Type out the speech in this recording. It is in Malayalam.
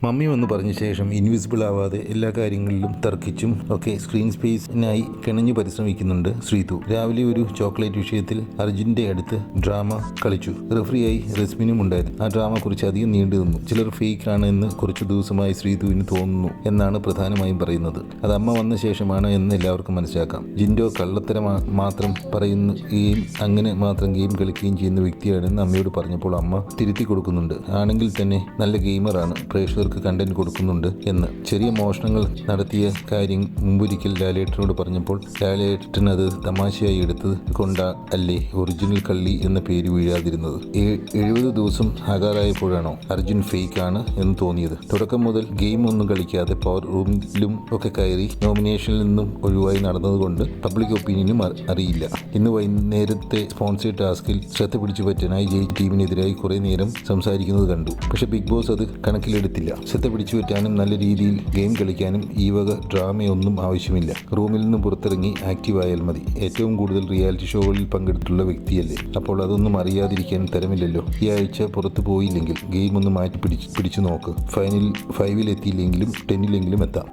മമ്മി വന്ന് പറഞ്ഞ ശേഷം ഇൻവിസിബിൾ ആവാതെ എല്ലാ കാര്യങ്ങളിലും തർക്കിച്ചും ഒക്കെ സ്ക്രീൻ സ്പേസിനായി കിണഞ്ഞു പരിശ്രമിക്കുന്നുണ്ട് ശ്രീതു. രാവിലെ ഒരു ചോക്ലേറ്റ് വിഷയത്തിൽ അർജുൻ്റെ അടുത്ത് ഡ്രാമ കളിച്ചു. റെഫറിയായി റസ്മിനും ഉണ്ടായിരുന്നു. ആ ഡ്രാമ കുറിച്ച് അധികം നീണ്ടു നിന്നു. ചിലർ ഫേക്ക് ആണ് എന്ന് കുറച്ചു ദിവസമായി ശ്രീതുവിന് തോന്നുന്നു എന്നാണ് പ്രധാനമായും പറയുന്നത്. അത് അമ്മ വന്ന ശേഷമാണ് എന്ന് എല്ലാവർക്കും മനസ്സിലാക്കാം. ജിൻഡോ കള്ളത്തരം മാത്രം പറയുകയും അങ്ങനെ മാത്രം ഗെയിം കളിക്കുകയും ചെയ്യുന്ന വ്യക്തിയാണെന്ന് അമ്മയോട് പറഞ്ഞപ്പോൾ അമ്മ തിരുത്തി കൊടുക്കുന്നുണ്ട്. ആണെങ്കിൽ തന്നെ നല്ല ഗെയിമറാണ്, പ്രേക്ഷകർക്ക് കണ്ടന്റ് കൊടുക്കുന്നുണ്ട് എന്ന്. ചെറിയ മോഷണങ്ങൾ നടത്തിയ കാര്യം മുമ്പൊരിക്കൽ ലാലേട്ടനോട് പറഞ്ഞപ്പോൾ ലാലേട്ടൻ അത് തമാശയായി എടുത്തത് കൊണ്ടാ അല്ലേ ഒറിജിനൽ കള്ളി എന്ന പേര് വീഴാതിരുന്നത്. 70 ദിവസം ആകാറായപ്പോഴാണോ അർജുൻ ഫേക്ക് ആണ് എന്ന് തോന്നിയത്? തുടക്കം മുതൽ ഗെയിം ഒന്നും കളിക്കാതെ പവർ റൂമിലും ഒക്കെ കയറി നോമിനേഷനിൽ നിന്നും ഒഴിവായി നടന്നതുകൊണ്ട് പബ്ലിക് ഒപ്പീനിയനും അറിയില്ല. ഇന്ന് വൈകുന്നേരത്തെ സ്പോൺസേഡ് ടാസ്കിൽ ശ്രദ്ധ പിടിച്ചു പറ്റാനായി ജയ് ടീമിനെതിരായി കുറേ നേരം സംസാരിക്കുന്നത് കണ്ടു. പക്ഷെ ബിഗ് ബോസ് അത് കണക്കിലെടുത്തില്ല. ശ്രദ്ധ പിടിച്ചു പറ്റാനും നല്ല രീതിയിൽ ഗെയിം കളിക്കാനും ഈ വക ഡ്രാമയൊന്നും ആവശ്യമില്ല. റൂമിൽ നിന്നും പുറത്തിറങ്ങി ആക്റ്റീവായാൽ മതി. ഏറ്റവും കൂടുതൽ റിയാലിറ്റി ഷോകളിൽ പങ്കെടുത്തുള്ള വ്യക്തിയല്ലേ, അപ്പോൾ അതൊന്നും അറിയാതിരിക്കാൻ തരമില്ലല്ലോ. ഈ ആഴ്ച പുറത്തു പോയില്ലെങ്കിൽ ഗെയിം ഒന്ന് മാറ്റി പിടിച്ചു നോക്ക്. ഫൈനൽ 5-ൽ എത്തിയില്ലെങ്കിലും 10-ലെങ്കിലും എത്താം.